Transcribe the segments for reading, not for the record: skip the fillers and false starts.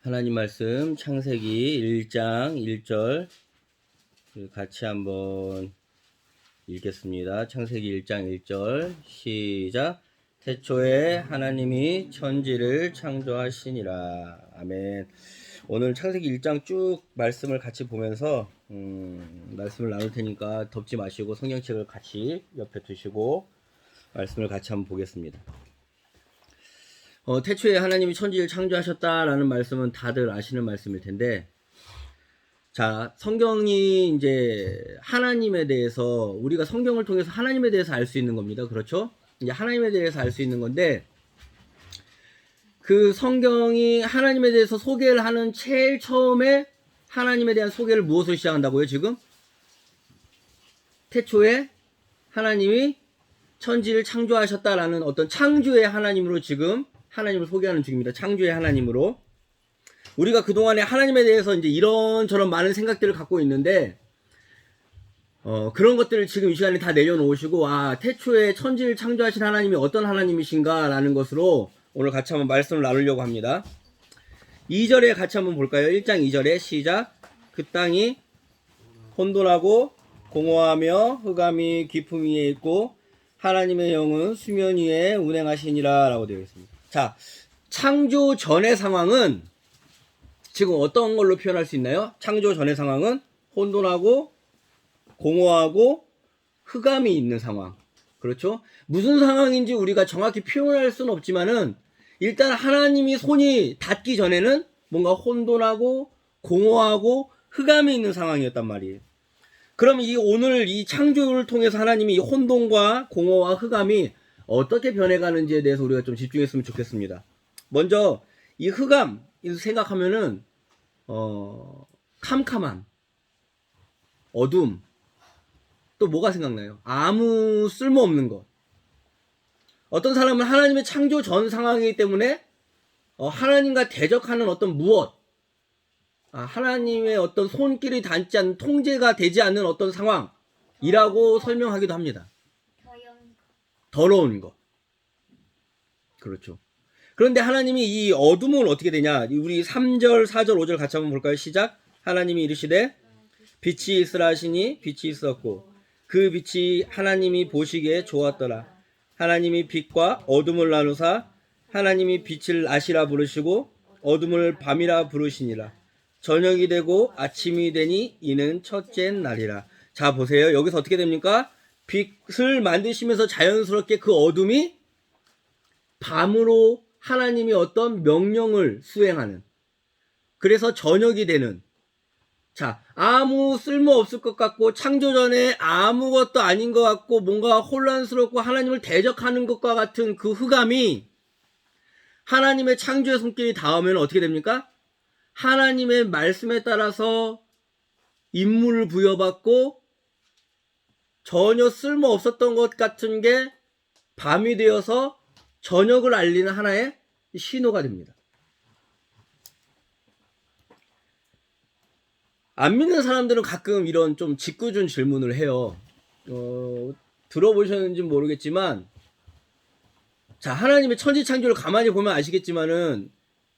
하나님 말씀 창세기 1장 1절 같이 한번 읽겠습니다. 창세기 1장 1절 시작. 태초에 하나님이 천지를 창조하시니라. 아멘. 오늘 창세기 1장 쭉 말씀을 같이 보면서 말씀을 나눌 테니까 덮지 마시고 성경책을 같이 옆에 두시고 말씀을 같이 한번 보겠습니다. 태초에 하나님이 천지를 창조하셨다라는 말씀은 다들 아시는 말씀일 텐데, 자, 성경이 이제 하나님에 대해서, 우리가 성경을 통해서 하나님에 대해서 알 수 있는 겁니다. 그렇죠? 이제 하나님에 대해서 알 수 있는 건데, 그 성경이 하나님에 대해서 소개를 하는 제일 처음에 하나님에 대한 소개를 무엇으로 시작한다고요, 지금? 태초에 하나님이 천지를 창조하셨다라는 어떤 창조의 하나님으로 지금 하나님을 소개하는 중입니다. 창조의 하나님으로. 우리가 그동안에 하나님에 대해서 이제 이런저런 많은 생각들을 갖고 있는데, 그런 것들을 지금 이 시간에 다 내려놓으시고, 태초에 천지를 창조하신 하나님이 어떤 하나님이신가라는 것으로 오늘 같이 한번 말씀을 나누려고 합니다. 2절에 같이 한번 볼까요? 1장 2절에 시작. 그 땅이 혼돈하고 공허하며 흑암이 깊음 위에 있고 하나님의 영은 수면 위에 운행하시니라 라고 되어 있습니다. 자, 창조 전의 상황은 지금 어떤 걸로 표현할 수 있나요? 창조 전의 상황은 혼돈하고 공허하고 흑암이 있는 상황. 그렇죠? 무슨 상황인지 우리가 정확히 표현할 수는 없지만은 일단 하나님이 손이 닿기 전에는 뭔가 혼돈하고 공허하고 흑암이 있는 상황이었단 말이에요. 그럼 오늘 이 창조를 통해서 하나님이 이 혼돈과 공허와 흑암이 어떻게 변해가는지에 대해서 우리가 좀 집중했으면 좋겠습니다. 먼저 이 흑암 생각하면은 캄캄함, 어둠, 또 뭐가 생각나요? 아무 쓸모없는 것. 어떤 사람은 하나님의 창조 전 상황이기 때문에 하나님과 대적하는 어떤 무엇, 하나님의 어떤 손길이 닿지 않는, 통제가 되지 않는 어떤 상황이라고 설명하기도 합니다. 더러운 것. 그렇죠. 그런데 하나님이 이 어둠은 어떻게 되냐? 우리 3절, 4절, 5절 같이 한번 볼까요? 시작. 하나님이 이르시되 빛이 있으라 하시니 빛이 있었고 그 빛이 하나님이 보시기에 좋았더라. 하나님이 빛과 어둠을 나누사 하나님이 빛을 낮이라 부르시고 어둠을 밤이라 부르시니라. 저녁이 되고 아침이 되니 이는 첫째 날이라. 자, 보세요. 여기서 어떻게 됩니까? 빛을 만드시면서 자연스럽게 그 어둠이 밤으로 하나님이 어떤 명령을 수행하는, 그래서 저녁이 되는, 자, 아무 쓸모 없을 것 같고 창조 전에 아무것도 아닌 것 같고 뭔가 혼란스럽고 하나님을 대적하는 것과 같은 그 흑암이 하나님의 창조의 손길이 닿으면 어떻게 됩니까? 하나님의 말씀에 따라서 임무를 부여받고 전혀 쓸모 없었던 것 같은 게 밤이 되어서 저녁을 알리는 하나의 신호가 됩니다. 안 믿는 사람들은 가끔 이런 좀 짓궂은 질문을 해요. 들어보셨는지 모르겠지만, 자, 하나님의 천지 창조를 가만히 보면 아시겠지만은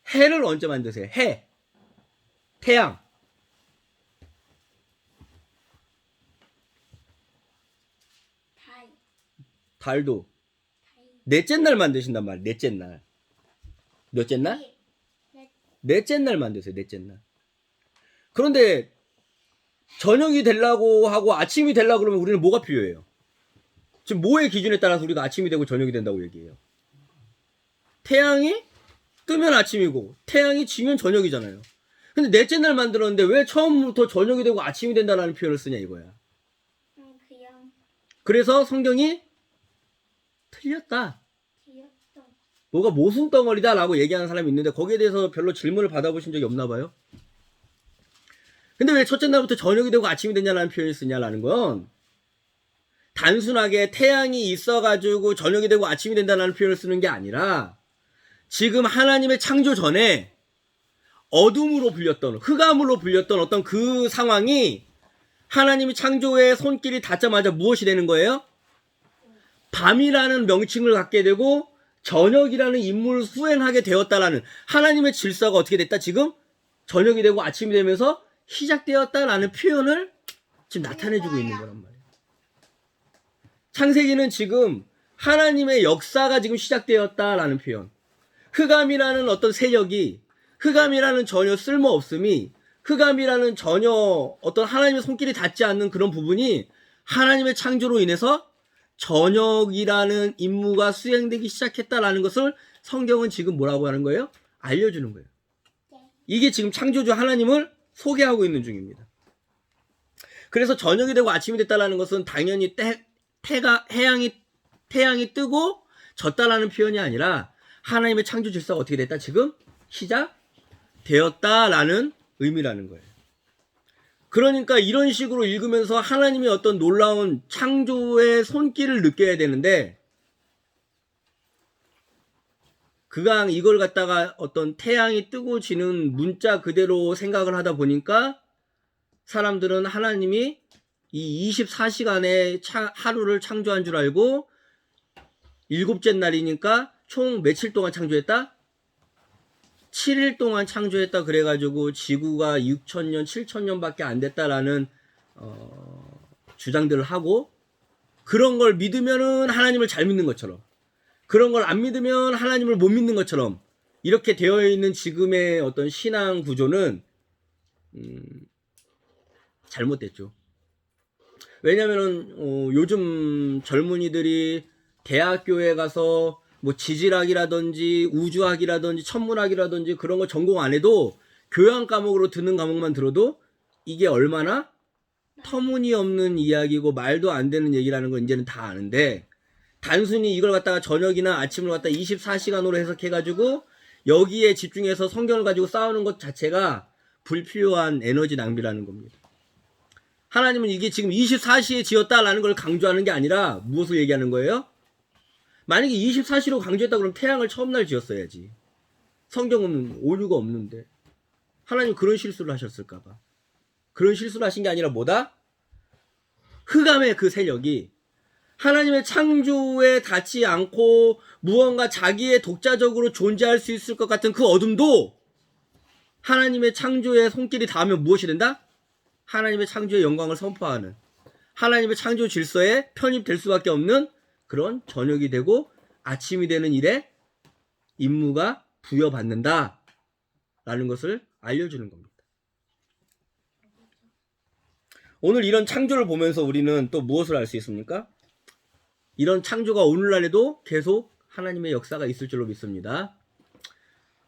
해를 언제 만드세요? 해, 태양. 달도 넷째 날 만드신단 말이에요. 넷째 날. 몇째 날? 넷째 날 만드세요. 넷째 날. 그런데 저녁이 되려고 하고 아침이 되려고 그러면 우리는 뭐가 필요해요? 지금 뭐의 기준에 따라서 우리가 아침이 되고 저녁이 된다고 얘기해요? 태양이 뜨면 아침이고 태양이 지면 저녁이잖아요. 근데 넷째 날 만들었는데 왜 처음부터 저녁이 되고 아침이 된다는 표현을 쓰냐 이거야. 그래서 성경이 틀렸다. 뭐가 모순덩어리다 라고 얘기하는 사람이 있는데 거기에 대해서 별로 질문을 받아보신 적이 없나 봐요. 근데 왜 첫째 날부터 저녁이 되고 아침이 되냐라는 표현을 쓰냐라는 건 단순하게 태양이 있어가지고 저녁이 되고 아침이 된다는 표현을 쓰는 게 아니라 지금 하나님의 창조 전에 어둠으로 불렸던, 흑암으로 불렸던 어떤 그 상황이 하나님이 창조의 손길이 닿자마자 무엇이 되는 거예요? 밤이라는 명칭을 갖게 되고 저녁이라는 임무를 수행하게 되었다라는 하나님의 질서가 어떻게 됐다? 지금 저녁이 되고 아침이 되면서 시작되었다라는 표현을 지금 나타내주고 있는 거란 말이에요. 창세기는 지금 하나님의 역사가 지금 시작되었다라는 표현. 흑암이라는 어떤 세력이, 흑암이라는 전혀 쓸모없음이, 흑암이라는 전혀 어떤 하나님의 손길이 닿지 않는 그런 부분이 하나님의 창조로 인해서 저녁이라는 임무가 수행되기 시작했다라는 것을 성경은 지금 뭐라고 하는 거예요? 알려주는 거예요. 이게 지금 창조주 하나님을 소개하고 있는 중입니다. 그래서 저녁이 되고 아침이 됐다라는 것은 당연히 태양이 뜨고 졌다라는 표현이 아니라 하나님의 창조 질서가 어떻게 됐다? 지금 시작되었다라는 의미라는 거예요. 그러니까 이런 식으로 읽으면서 하나님의 어떤 놀라운 창조의 손길을 느껴야 되는데, 그강 이걸 갖다가 어떤 태양이 뜨고 지는 문자 그대로 생각을 하다 보니까 사람들은 하나님이 이 24시간의 하루를 창조한 줄 알고 일곱째 날이니까 총 며칠 동안 창조했다? 7일 동안 창조했다 그래가지고 지구가 6,000년, 7,000년밖에 안 됐다라는 주장들을 하고, 그런 걸 믿으면은 하나님을 잘 믿는 것처럼, 그런 걸 안 믿으면 하나님을 못 믿는 것처럼 이렇게 되어 있는 지금의 어떤 신앙 구조는 잘못됐죠. 왜냐면은 요즘 젊은이들이 대학교에 가서 뭐 지질학이라든지 우주학이라든지 천문학이라든지 그런 거 전공 안 해도 교양 과목으로 듣는 과목만 들어도 이게 얼마나 터무니없는 이야기고 말도 안 되는 얘기라는 걸 이제는 다 아는데, 단순히 이걸 갖다가 저녁이나 아침을 갖다가 24시간으로 해석해가지고 여기에 집중해서 성경을 가지고 싸우는 것 자체가 불필요한 에너지 낭비라는 겁니다. 하나님은 이게 지금 24시에 지었다라는 걸 강조하는 게 아니라 무엇을 얘기하는 거예요? 만약에 24시로 강조했다 그러면 태양을 처음 날 지었어야지. 성경은 오류가 없는데. 하나님 그런 실수를 하셨을까봐. 그런 실수를 하신 게 아니라 뭐다? 흑암의 그 세력이 하나님의 창조에 닿지 않고 무언가 자기의 독자적으로 존재할 수 있을 것 같은 그 어둠도 하나님의 창조의 손길이 닿으면 무엇이 된다? 하나님의 창조의 영광을 선포하는, 하나님의 창조 질서에 편입될 수밖에 없는 그런 저녁이 되고 아침이 되는 일에 임무가 부여받는다 라는 것을 알려주는 겁니다. 오늘 이런 창조를 보면서 우리는 또 무엇을 알 수 있습니까? 이런 창조가 오늘날에도 계속 하나님의 역사가 있을 줄로 믿습니다.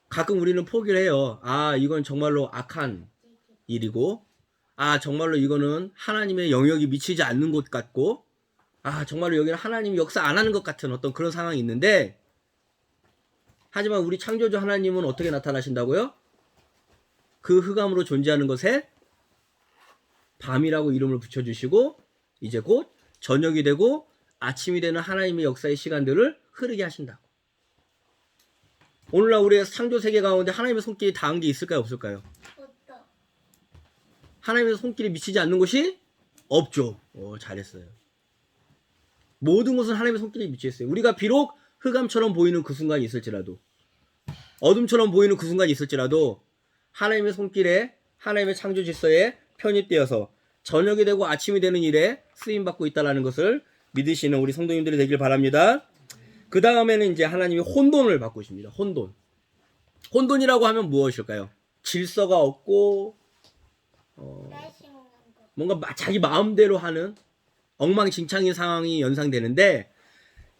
가끔 우리는 포기를 해요. 아, 이건 정말로 악한 일이고, 아, 정말로 이거는 하나님의 영역이 미치지 않는 곳 같고, 아, 정말로 여기는 하나님이 역사 안 하는 것 같은 어떤 그런 상황이 있는데, 하지만 우리 창조주 하나님은 어떻게 나타나신다고요? 그 흑암으로 존재하는 것에 밤이라고 이름을 붙여주시고 이제 곧 저녁이 되고 아침이 되는 하나님의 역사의 시간들을 흐르게 하신다고. 오늘날 우리의 창조 세계 가운데 하나님의 손길이 닿은 게 있을까요, 없을까요? 없다. 하나님의 손길이 미치지 않는 곳이 없죠. 잘했어요. 모든 것은 하나님의 손길이 미치겠어요. 우리가 비록 흑암처럼 보이는 그 순간이 있을지라도, 어둠처럼 보이는 그 순간이 있을지라도 하나님의 손길에, 하나님의 창조 질서에 편입되어서 저녁이 되고 아침이 되는 일에 쓰임받고 있다는 것을 믿으시는 우리 성도님들이 되길 바랍니다. 그 다음에는 이제 하나님이 혼돈을 바꾸십니다. 혼돈이라고 하면 무엇일까요? 질서가 없고 뭔가 자기 마음대로 하는 엉망진창인 상황이 연상되는데,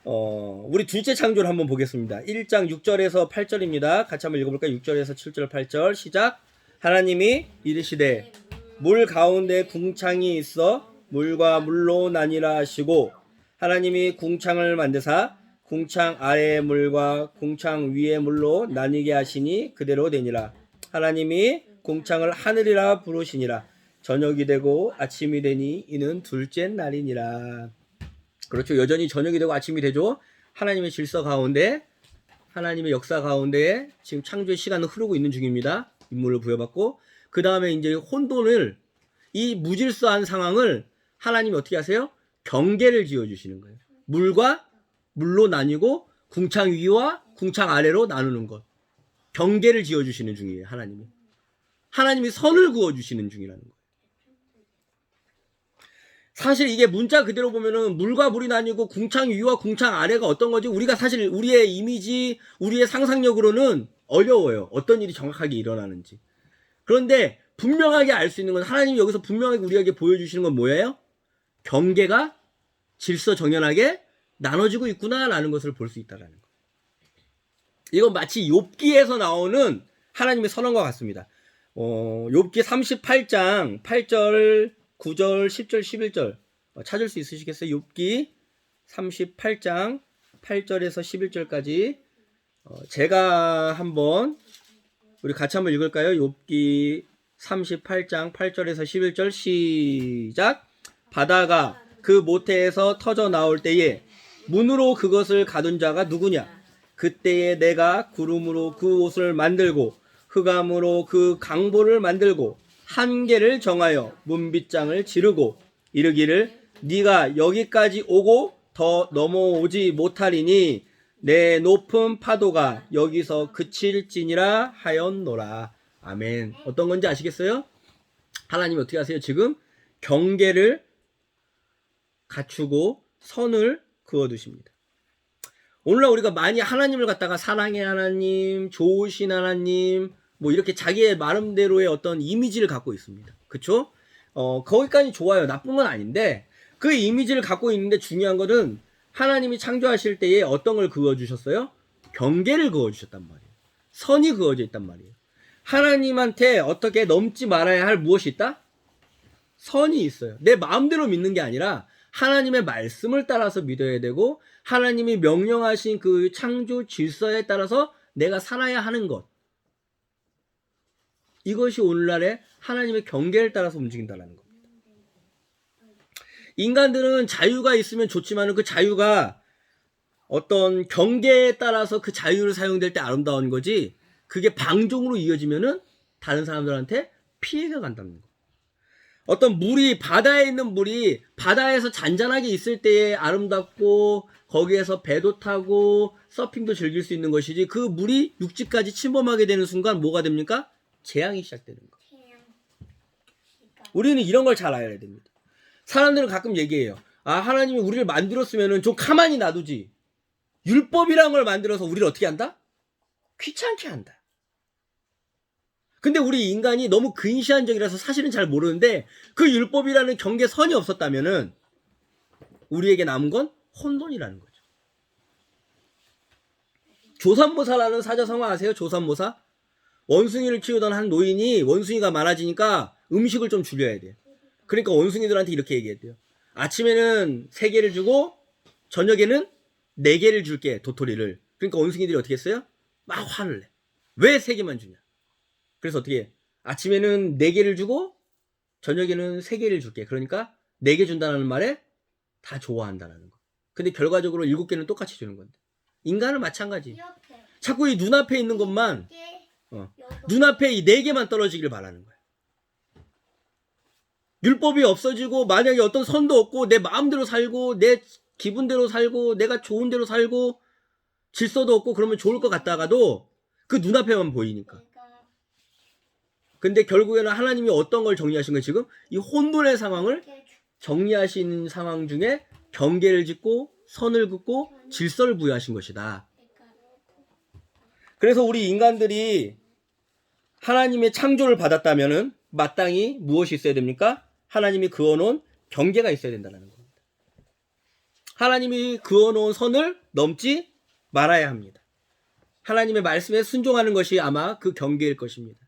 우리 둘째 창조를 한번 보겠습니다. 1장 6절에서 8절입니다. 같이 한번 읽어볼까요? 6절에서 7절 8절 시작. 하나님이 이르시되 물 가운데 궁창이 있어 물과 물로 나뉘라 하시고, 하나님이 궁창을 만드사 궁창 아래의 물과 궁창 위의 물로 나뉘게 하시니 그대로 되니라. 하나님이 궁창을 하늘이라 부르시니라. 저녁이 되고 아침이 되니 이는 둘째 날이니라. 그렇죠. 여전히 저녁이 되고 아침이 되죠. 하나님의 질서 가운데, 하나님의 역사 가운데 지금 창조의 시간은 흐르고 있는 중입니다. 임무를 부여받고, 그 다음에 이제 혼돈을, 이 무질서한 상황을 하나님이 어떻게 하세요? 경계를 지어주시는 거예요. 물과 물로 나뉘고 궁창 위와 궁창 아래로 나누는 것. 경계를 지어주시는 중이에요. 하나님이. 하나님이 선을 그어주시는 중이라는 거예요. 사실 이게 문자 그대로 보면은 물과 물이 나뉘고 궁창 위와 궁창 아래가 어떤 거지? 우리가 사실 우리의 이미지, 우리의 상상력으로는 어려워요. 어떤 일이 정확하게 일어나는지. 그런데 분명하게 알 수 있는 건 하나님이 여기서 분명하게 우리에게 보여주시는 건 뭐예요? 경계가 질서정연하게 나눠지고 있구나라는 것을 볼 수 있다라는 거예요. 이건 마치 욥기에서 나오는 하나님의 선언과 같습니다. 욥기 38장 8절, 9절, 10절, 11절 찾을 수 있으시겠어요? 욥기 38장 8절에서 11절까지 제가 한번 우리 같이 한번 읽을까요? 욥기 38장 8절에서 11절 시작. 바다가 그 모태에서 터져 나올 때에 문으로 그것을 가둔 자가 누구냐? 그때에 내가 구름으로 그 옷을 만들고 흑암으로 그 강보를 만들고 한계를 정하여 문빗장을 지르고 이르기를 네가 여기까지 오고 더 넘어오지 못하리니 내 높은 파도가 여기서 그칠지니라 하였노라. 아멘. 어떤 건지 아시겠어요? 하나님이 어떻게 하세요? 지금 경계를 갖추고 선을 그어두십니다. 오늘날 우리가 많이 하나님을 갖다가 사랑의 하나님, 좋으신 하나님, 뭐 이렇게 자기의 나름대로의 어떤 이미지를 갖고 있습니다. 그쵸? 거기까지 좋아요. 나쁜 건 아닌데 그 이미지를 갖고 있는데 중요한 것은 하나님이 창조하실 때에 어떤 걸 그어주셨어요? 경계를 그어주셨단 말이에요. 선이 그어져 있단 말이에요. 하나님한테 어떻게 넘지 말아야 할 무엇이 있다? 선이 있어요. 내 마음대로 믿는 게 아니라 하나님의 말씀을 따라서 믿어야 되고 하나님이 명령하신 그 창조 질서에 따라서 내가 살아야 하는 것. 이것이 오늘날의 하나님의 경계를 따라서 움직인다는 겁니다. 인간들은 자유가 있으면 좋지만 그 자유가 어떤 경계에 따라서 그 자유를 사용될 때 아름다운 거지 그게 방종으로 이어지면은 다른 사람들한테 피해가 간다는 거. 어떤 물이 바다에 있는 물이 바다에서 잔잔하게 있을 때에 아름답고 거기에서 배도 타고 서핑도 즐길 수 있는 것이지 그 물이 육지까지 침범하게 되는 순간 뭐가 됩니까? 재앙이 시작되는 거. 우리는 이런 걸 잘 알아야 됩니다. 사람들은 가끔 얘기해요. 아, 하나님이 우리를 만들었으면 좀 가만히 놔두지. 율법이란 걸 만들어서 우리를 어떻게 한다? 귀찮게 한다. 근데 우리 인간이 너무 근시안적이라서 사실은 잘 모르는데 그 율법이라는 경계선이 없었다면은 우리에게 남은 건 혼돈이라는 거죠. 조삼모사라는 사자성어 아세요? 조삼모사? 원숭이를 키우던 한 노인이 원숭이가 많아지니까 음식을 좀 줄여야 돼요. 그러니까 원숭이들한테 이렇게 얘기했대요. 아침에는 3개를 주고 저녁에는 4개를 줄게, 도토리를. 그러니까 원숭이들이 어떻게 했어요? 막 화를 내. 왜 3개만 주냐? 그래서 어떻게 해? 아침에는 4개를 주고 저녁에는 3개를 줄게. 그러니까 4개 준다는 말에 다 좋아한다는 거. 근데 결과적으로 7개는 똑같이 주는 건데. 인간은 마찬가지. 자꾸 이 눈앞에 있는 것만 눈앞에 이 4개만 떨어지길 바라는 거야. 율법이 없어지고 만약에 어떤 선도 없고 내 마음대로 살고 내 기분대로 살고 내가 좋은 대로 살고 질서도 없고 그러면 좋을 것 같다가도 그 눈앞에만 보이니까. 근데 결국에는 하나님이 어떤 걸 정리하신 거예요? 지금 이 혼돈의 상황을 정리하시는 상황 중에 경계를 짓고 선을 긋고 질서를 부여하신 것이다. 그래서 우리 인간들이 하나님의 창조를 받았다면은 마땅히 무엇이 있어야 됩니까? 하나님이 그어놓은 경계가 있어야 된다는 겁니다. 하나님이 그어놓은 선을 넘지 말아야 합니다. 하나님의 말씀에 순종하는 것이 아마 그 경계일 것입니다.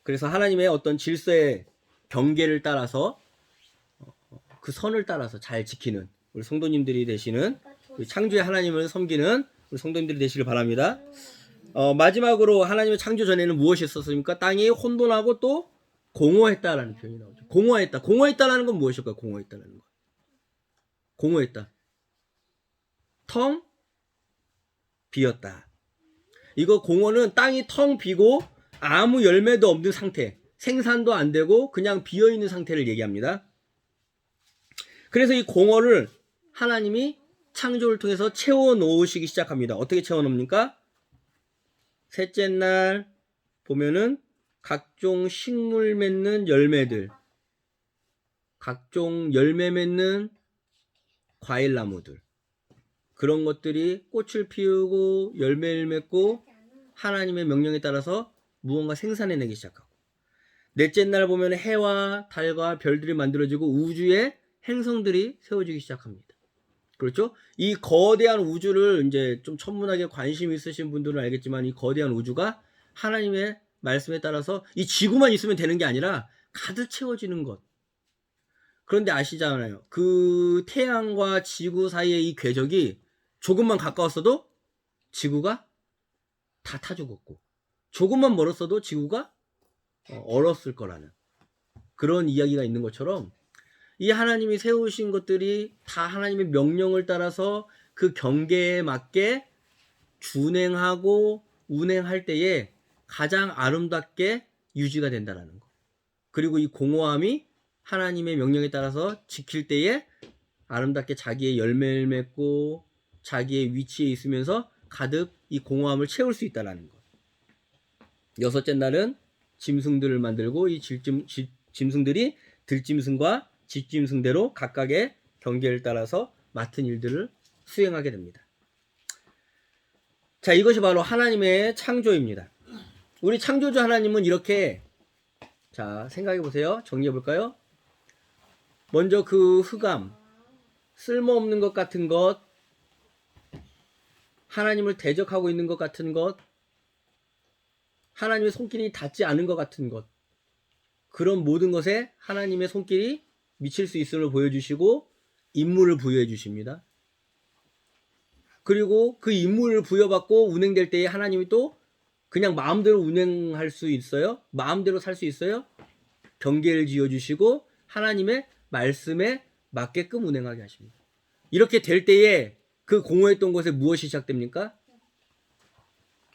그래서 하나님의 어떤 질서의 경계를 따라서 그 선을 따라서 잘 지키는 우리 성도님들이 되시는 우리 창조의 하나님을 섬기는 우리 성도님들이 되시길 바랍니다. 마지막으로 하나님의 창조 전에는 무엇이 있었습니까? 땅이 혼돈하고 또 공허했다라는 표현이 나오죠. 공허했다. 공허했다라는 건 무엇일까요? 공허했다라는 거. 공허했다. 텅 비었다. 이거 공허는 땅이 텅 비고 아무 열매도 없는 상태, 생산도 안 되고 그냥 비어있는 상태를 얘기합니다. 그래서 이 공허를 하나님이 창조를 통해서 채워 놓으시기 시작합니다. 어떻게 채워 놓습니까? 셋째 날 보면은 각종 식물 맺는 열매들, 각종 열매 맺는 과일나무들, 그런 것들이 꽃을 피우고 열매를 맺고 하나님의 명령에 따라서 무언가 생산해내기 시작하고, 넷째 날 보면 해와 달과 별들이 만들어지고 우주의 행성들이 세워지기 시작합니다. 그렇죠? 이 거대한 우주를 이제 좀 천문학에 관심 있으신 분들은 알겠지만, 이 거대한 우주가 하나님의 말씀에 따라서 이 지구만 있으면 되는 게 아니라 가득 채워지는 것. 그런데 아시잖아요. 그 태양과 지구 사이의 이 궤적이 조금만 가까웠어도 지구가 다 타 죽었고, 조금만 멀었어도 지구가 얼었을 거라는 그런 이야기가 있는 것처럼, 이 하나님이 세우신 것들이 다 하나님의 명령을 따라서 그 경계에 맞게 준행하고 운행할 때에 가장 아름답게 유지가 된다는 거. 그리고 이 공허함이 하나님의 명령에 따라서 지킬 때에 아름답게 자기의 열매를 맺고 자기의 위치에 있으면서 가득 이 공허함을 채울 수 있다는 것. 여섯째 날은 짐승들을 만들고, 이 짐승들이 들짐승과 집짐승대로 각각의 경계를 따라서 맡은 일들을 수행하게 됩니다. 자, 이것이 바로 하나님의 창조입니다. 우리 창조주 하나님은 이렇게, 자, 생각해 보세요. 정리해 볼까요? 먼저 그 흑암, 쓸모없는 것 같은 것, 하나님을 대적하고 있는 것 같은 것, 하나님의 손길이 닿지 않은 것 같은 것, 그런 모든 것에 하나님의 손길이 미칠 수 있음을 보여주시고 임무를 부여해 주십니다. 그리고 그 임무를 부여받고 운행될 때에 하나님이 또 그냥 마음대로 운행할 수 있어요? 마음대로 살 수 있어요? 경계를 지어주시고 하나님의 말씀에 맞게끔 운행하게 하십니다. 이렇게 될 때에 그 공허했던 곳에 무엇이 시작됩니까?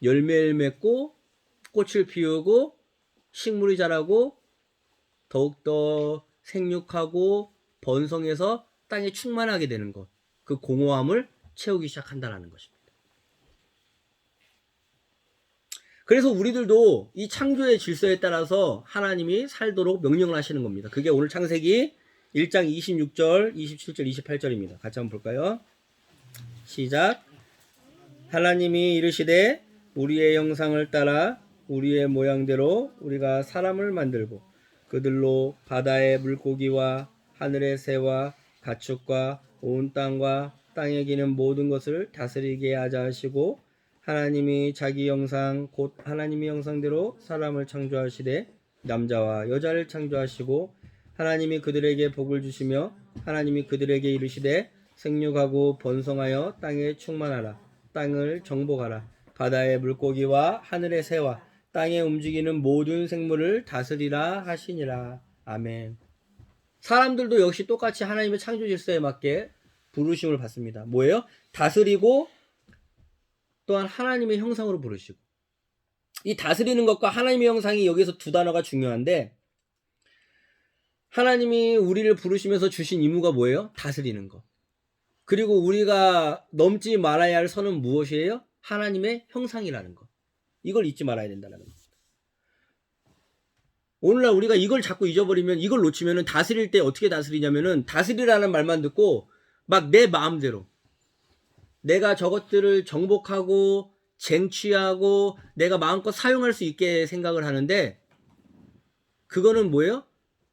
열매를 맺고 꽃을 피우고 식물이 자라고 더욱더 생육하고 번성해서 땅에 충만하게 되는 것, 그 공허함을 채우기 시작한다는 것입니다. 그래서 우리들도 이 창조의 질서에 따라서 하나님이 살도록 명령을 하시는 겁니다. 그게 오늘 창세기 1장 26절, 27절, 28절입니다. 같이 한번 볼까요? 시작. 하나님이 이르시되 우리의 형상을 따라 우리의 모양대로 우리가 사람을 만들고 그들로 바다의 물고기와 하늘의 새와 가축과 온 땅과 땅에 기는 모든 것을 다스리게 하자 하시고, 하나님이 자기 형상 곧 하나님의 형상대로 사람을 창조하시되 남자와 여자를 창조하시고, 하나님이 그들에게 복을 주시며 하나님이 그들에게 이르시되 생육하고 번성하여 땅에 충만하라. 땅을 정복하라. 바다의 물고기와 하늘의 새와 땅에 움직이는 모든 생물을 다스리라 하시니라. 아멘. 사람들도 역시 똑같이 하나님의 창조 질서에 맞게 부르심을 받습니다. 뭐예요? 다스리고 또한 하나님의 형상으로 부르시고. 이 다스리는 것과 하나님의 형상이 여기서 두 단어가 중요한데, 하나님이 우리를 부르시면서 주신 임무가 뭐예요? 다스리는 것. 그리고 우리가 넘지 말아야 할 선은 무엇이에요? 하나님의 형상이라는 것. 이걸 잊지 말아야 된다는 겁니다. 오늘날 우리가 이걸 자꾸 잊어버리면, 이걸 놓치면은 다스릴 때 어떻게 다스리냐면은, 다스리라는 말만 듣고 막 내 마음대로 내가 저것들을 정복하고 쟁취하고 내가 마음껏 사용할 수 있게 생각을 하는데, 그거는 뭐예요?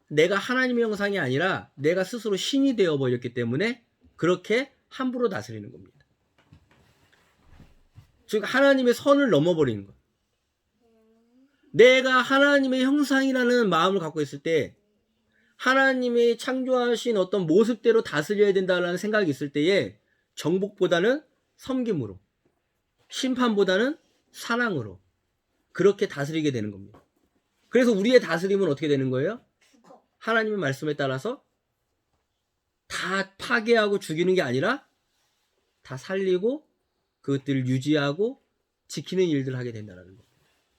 내가 하나님의 형상이 아니라 내가 스스로 신이 되어버렸기 때문에 그렇게 함부로 다스리는 겁니다. 즉 하나님의 선을 넘어버리는 것. 내가 하나님의 형상이라는 마음을 갖고 있을 때, 하나님이 창조하신 어떤 모습대로 다스려야 된다는 생각이 있을 때에 정복보다는 섬김으로, 심판보다는 사랑으로 그렇게 다스리게 되는 겁니다. 그래서 우리의 다스림은 어떻게 되는 거예요? 하나님의 말씀에 따라서 다 파괴하고 죽이는 게 아니라 다 살리고 그것들을 유지하고 지키는 일들을 하게 된다는 겁니다.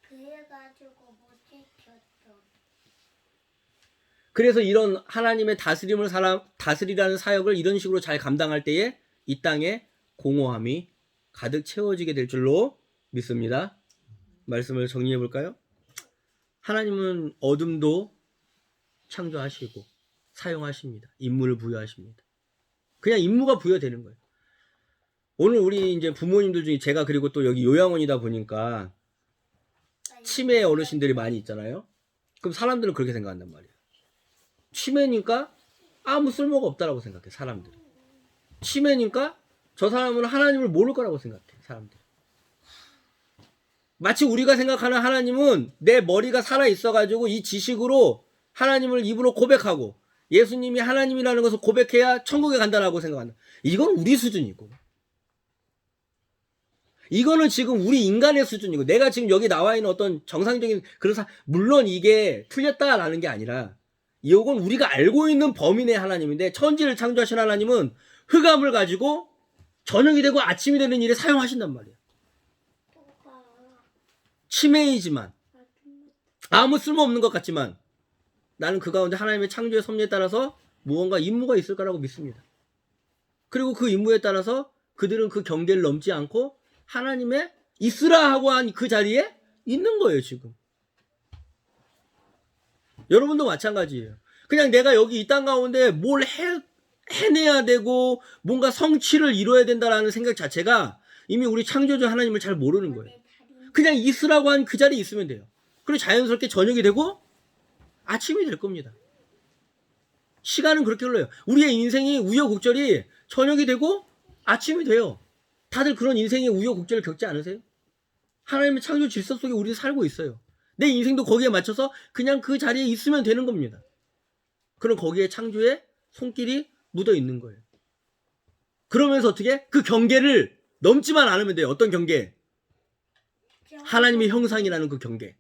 그래가지고 못 지켰어. 그래서 이런 하나님의 다스리라는 사역을 이런 식으로 잘 감당할 때에 이 땅에 공허함이 가득 채워지게 될 줄로 믿습니다. 말씀을 정리해 볼까요? 하나님은 어둠도 창조하시고 사용하십니다. 임무를 부여하십니다. 그냥 임무가 부여되는 거예요. 오늘 우리 이제 부모님들 중에 제가 그리고 또 여기 요양원이다 보니까 치매 어르신들이 많이 있잖아요. 그럼 사람들은 그렇게 생각한단 말이에요. 치매니까 아무 쓸모가 없다라고 생각해, 사람들은. 치매니까 저 사람은 하나님을 모를 거라고 생각해, 사람들. 마치 우리가 생각하는 하나님은 내 머리가 살아있어가지고 이 지식으로 하나님을 입으로 고백하고 예수님이 하나님이라는 것을 고백해야 천국에 간다라고 생각한다. 이건 우리 수준이고. 이거는 지금 우리 인간의 수준이고, 내가 지금 여기 나와 있는 어떤 정상적인 그런 물론 이게 틀렸다라는 게 아니라 이건 우리가 알고 있는 범인의 하나님인데, 천지를 창조하신 하나님은 흑암을 가지고 저녁이 되고 아침이 되는 일에 사용하신단 말이에요. 치매이지만 아무 쓸모없는 것 같지만 나는 그 가운데 하나님의 창조의 섭리에 따라서 무언가 임무가 있을 거라고 믿습니다. 그리고 그 임무에 따라서 그들은 그 경계를 넘지 않고 하나님의 있으라 하고 한 그 자리에 있는 거예요, 지금. 여러분도 마찬가지예요. 그냥 내가 여기 이 땅 가운데 뭘 해내야 되고 뭔가 성취를 이뤄야 된다라는 생각 자체가 이미 우리 창조주 하나님을 잘 모르는 거예요. 그냥 있으라고 한 그 자리에 있으면 돼요. 그리고 자연스럽게 저녁이 되고 아침이 될 겁니다. 시간은 그렇게 흘러요. 우리의 인생이 우여곡절이 저녁이 되고 아침이 돼요. 다들 그런 인생의 우여곡절을 겪지 않으세요? 하나님의 창조 질서 속에 우리 살고 있어요. 내 인생도 거기에 맞춰서 그냥 그 자리에 있으면 되는 겁니다. 그럼 거기에 창조의 손길이 묻어 있는 거예요. 그러면서 어떻게? 그 경계를 넘지만 않으면 돼요. 어떤 경계? 하나님의 형상이라는 그 경계.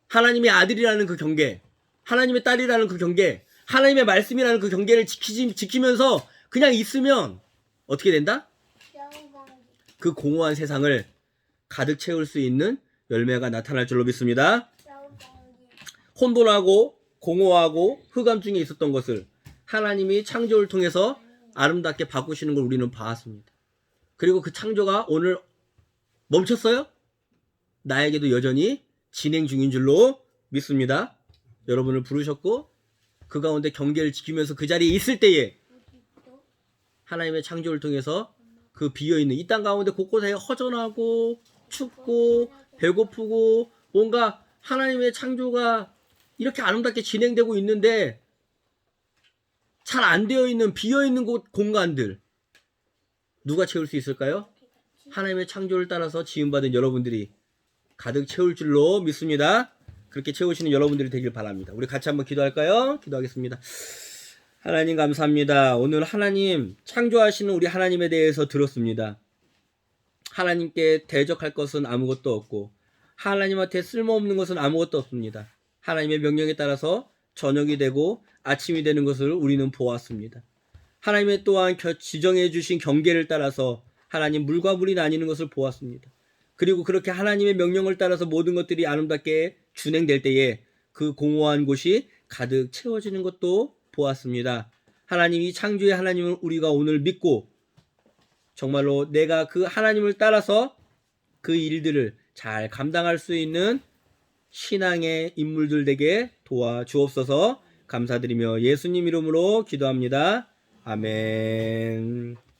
하나님의 아들이라는 그 경계. 하나님의 딸이라는 그 경계. 하나님의 말씀이라는 그 경계를 지키면서 그냥 있으면 어떻게 된다? 그 공허한 세상을 가득 채울 수 있는 열매가 나타날 줄로 믿습니다. 혼돈하고 공허하고 흑암 중에 있었던 것을 하나님이 창조를 통해서 아름답게 바꾸시는 걸 우리는 봤습니다. 그리고 그 창조가 오늘 멈췄어요? 나에게도 여전히 진행 중인 줄로 믿습니다. 여러분을 부르셨고 그 가운데 경계를 지키면서 그 자리에 있을 때에 하나님의 창조를 통해서 그 비어있는 이 땅 가운데 곳곳에 허전하고 춥고 배고프고 뭔가 하나님의 창조가 이렇게 아름답게 진행되고 있는데 잘 안 되어 있는 비어있는 공간들 누가 채울 수 있을까요? 하나님의 창조를 따라서 지음받은 여러분들이 가득 채울 줄로 믿습니다. 그렇게 채우시는 여러분들이 되길 바랍니다. 우리 같이 한번 기도할까요? 기도하겠습니다. 하나님 감사합니다. 오늘 하나님 창조하시는 우리 하나님에 대해서 들었습니다. 하나님께 대적할 것은 아무것도 없고 하나님한테 쓸모없는 것은 아무것도 없습니다. 하나님의 명령에 따라서 저녁이 되고 아침이 되는 것을 우리는 보았습니다. 하나님의 또한 지정해 주신 경계를 따라서 하나님 물과 물이 나뉘는 것을 보았습니다. 그리고 그렇게 하나님의 명령을 따라서 모든 것들이 아름답게 준행될 때에 그 공허한 곳이 가득 채워지는 것도 보았습니다. 하나님이 창조의 하나님을 우리가 오늘 믿고 정말로 내가 그 하나님을 따라서 그 일들을 잘 감당할 수 있는 신앙의 인물들 되게 도와주옵소서. 감사드리며 예수님 이름으로 기도합니다. 아멘.